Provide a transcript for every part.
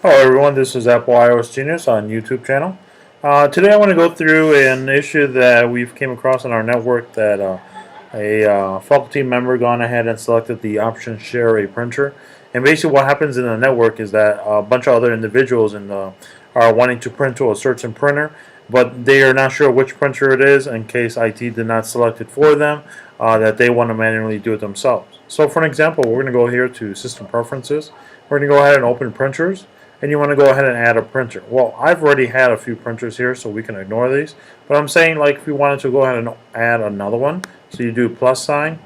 Hello everyone, this is Apple iOSGenius on YouTube channel. Today I want to go through an issue that we've came across on our network that a faculty member gone ahead and selected the option share a printer. And basically what happens in the network is that a bunch of other individuals are wanting to print to a certain printer, but they are not sure which printer it is in case IT did not select it for them, that they want to manually do it themselves. So for an example, we're going to go here to System Preferences. We're going to go ahead and open Printers. And you want to go ahead and add a printer. Well, I've already had a few printers here, so we can ignore these. But I'm saying, like, if you wanted to go ahead and add another one, so you do plus sign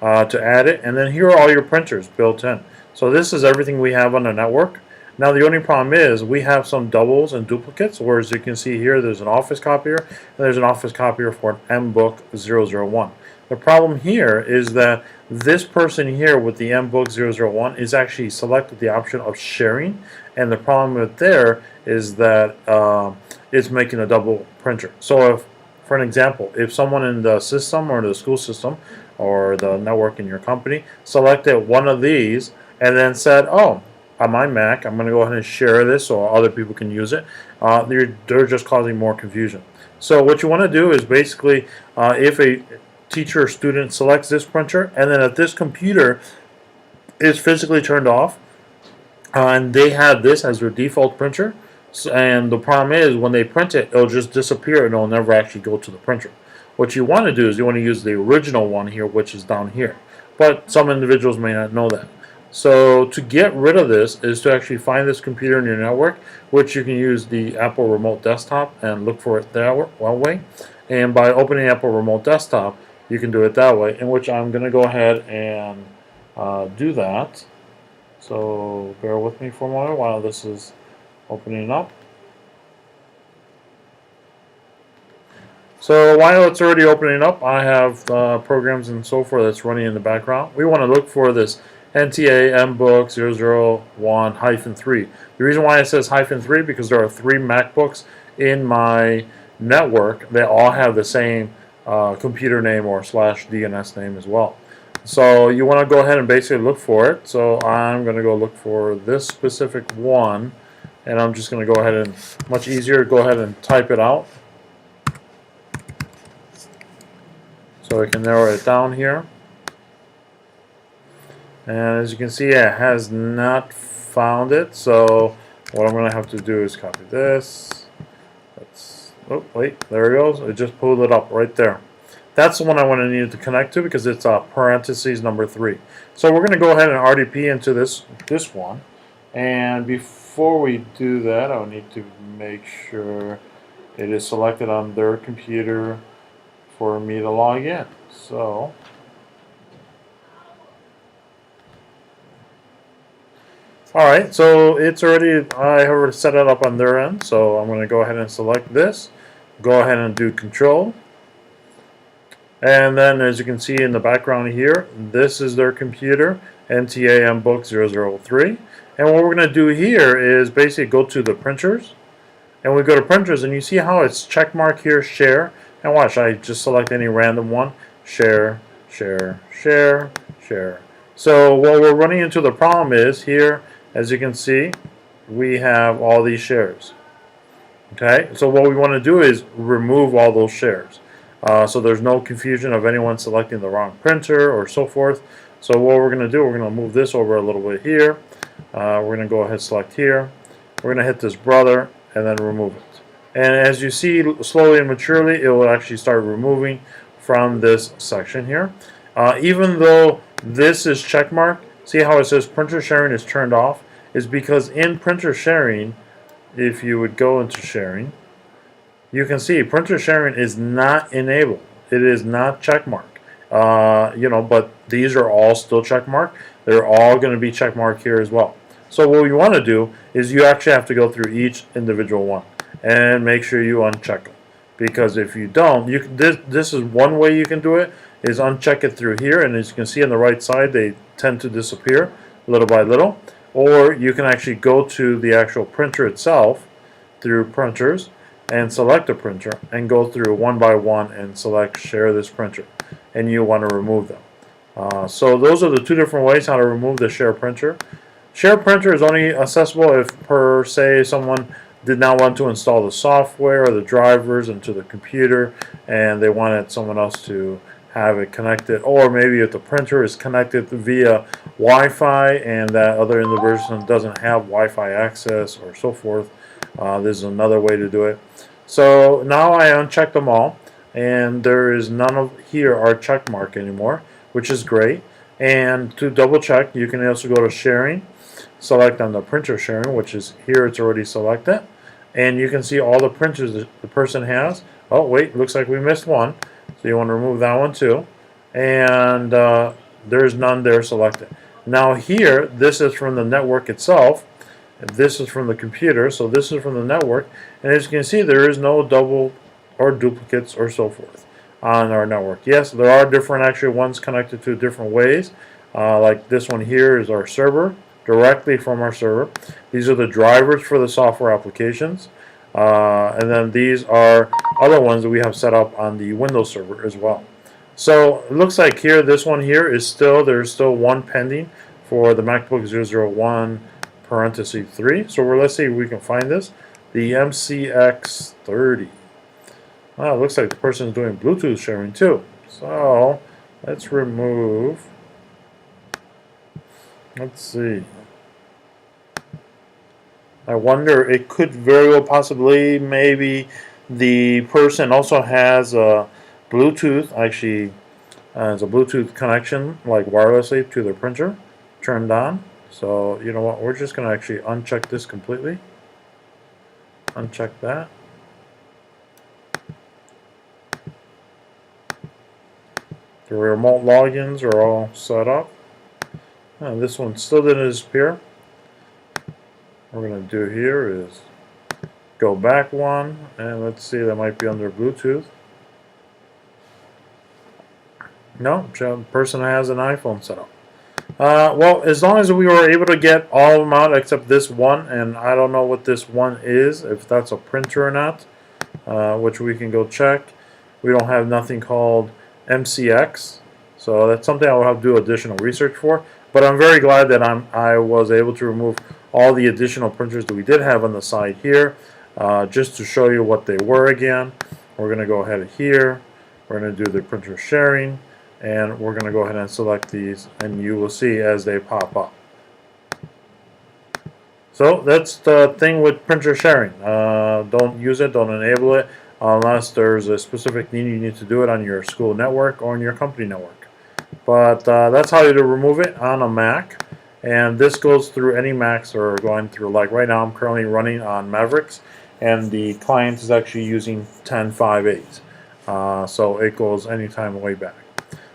to add it, and then here are all your printers built in. So this is everything we have on the network. Now the only problem is we have some doubles and duplicates, where as you can see here, there's an Office copier, and there's an Office copier for an MBook 001. The problem here is that this person here with the MBook 001 is actually selected the option of sharing, and the problem with there is that it's making a double printer. So if, for an example, if someone in the system or the school system or the network in your company selected one of these and then said, oh, on my Mac, I'm going to go ahead and share this so other people can use it, they're just causing more confusion. So what you want to do is basically, if a teacher or student selects this printer, and then if this computer is physically turned off, and they have this as their default printer, and the problem is when they print it, it'll just disappear and it'll never actually go to the printer. What you want to do is you want to use the original one here, which is down here. But some individuals may not know that. So to get rid of this is to actually find this computer in your network, which you can use the Apple Remote Desktop and look for it that way. And by opening Apple Remote Desktop, you can do it that way, in which I'm going to go ahead and do that. So bear with me for a moment while this is opening up. So while it's already opening up, I have programs and so forth that's running in the background. We want to look for this NTA MBook 001-3. The reason why it says -3 because there are 3 MacBooks in my network that all have the same computer name or /DNS name as well. So you want to go ahead and basically look for it. So I'm going to go look for this specific one, and I'm just going to go ahead and, much easier, go ahead and type it out. So I can narrow it down here. And as you can see, it has not found it. So what I'm going to have to do is copy this. Oh, wait, there it goes. It just pulled it up right there. That's the one I want to need to connect to because it's parentheses number 3. So we're going to go ahead and RDP into this one. And before we do that, I'll need to make sure it is selected on their computer for me to log in. So alright, so it's already, I have already set it up on their end, so I'm going to go ahead and select this, go ahead and do Control, and then as you can see in the background here, this is their computer, NTA MBook 003, and what we're going to do here is basically go to the printers, and we go to printers, and you see how it's checkmark here, share, and watch, I just select any random one, share, share, share, share. So what we're running into the problem is here, as you can see, we have all these shares. Okay, so what we want to do is remove all those shares. So there's no confusion of anyone selecting the wrong printer or so forth. So what we're going to do, we're going to move this over a little bit here. We're going to go ahead and select here. We're going to hit this brother and then remove it. And as you see, slowly and maturely, it will actually start removing from this section here. Even though this is checkmark, see how it says printer sharing is turned off? Is because in printer sharing, if you would go into sharing, you can see printer sharing is not enabled. It is not checkmark. But these are all still checkmark. They're all going to be checkmark here as well. So what you want to do is you actually have to go through each individual one and make sure you uncheck them. Because if you don't, this is one way you can do it, is uncheck it through here, and as you can see on the right side, they tend to disappear little by little. Or you can actually go to the actual printer itself through printers and select a printer and go through one by one and select share this printer, and you want to remove them. So those are the 2 different ways how to remove the share printer. Share printer is only accessible if, per se, someone did not want to install the software or the drivers into the computer and they wanted someone else to have it connected, or maybe if the printer is connected via Wi-Fi and that other individual doesn't have Wi-Fi access or so forth. This is another way to do it. So now I unchecked them all, and there is none of here are check mark anymore, which is great. And to double check, you can also go to sharing, select on the printer sharing, which is here, it's already selected, and you can see all the printers that the person has. Oh wait, looks like we missed one, so you want to remove that one too, and there's none there selected. Now here, this is from the network itself, this is from the computer, so this is from the network, and as you can see, there is no double or duplicates or so forth on our network. Yes, there are different actually ones connected to different ways, like this one here is our server, directly from our server. These are the drivers for the software applications, and then these are other ones that we have set up on the Windows server as well. So it looks like here, this one here is still, there's still one pending for the MacBook 001 parenthesis 3. So let's see if we can find this. The MCX30. Oh, it looks like the person is doing Bluetooth sharing too. So let's remove. Let's see. I wonder, it could very well possibly, maybe the person also has a Bluetooth, actually has a Bluetooth connection, like wirelessly to the printer, turned on. So, you know what, we're just going to actually uncheck this completely. Uncheck that. The remote logins are all set up. And this one still didn't disappear. What we're going to do here is go back one, and let's see, that might be under Bluetooth. No, the person has an iPhone set up. Well, as long as we were able to get all of them out except this one, and I don't know what this one is, if that's a printer or not, which we can go check. We don't have nothing called MCX, so that's something I will have to do additional research for. But I'm very glad that I was able to remove all the additional printers that we did have on the side here, just to show you what they were again. We're going to go ahead here. We're going to do the printer sharing, and we're going to go ahead and select these, and you will see as they pop up. So that's the thing with printer sharing. Don't use it, don't enable it, unless there's a specific need you need to do it on your school network or on your company network. But that's how you remove it on a Mac. And this goes through any Macs or going through, like right now I'm currently running on Mavericks, and the client is actually using 10.5.8. So it goes anytime way back.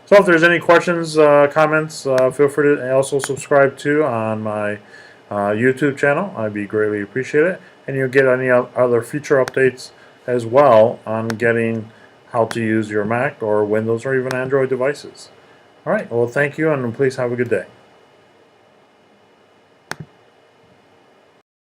So if there's any questions, comments, feel free to also subscribe to on my YouTube channel. I'd be greatly appreciated. And you'll get any other future updates as well on getting how to use your Mac or Windows or even Android devices. All right, well, thank you, and please have a good day.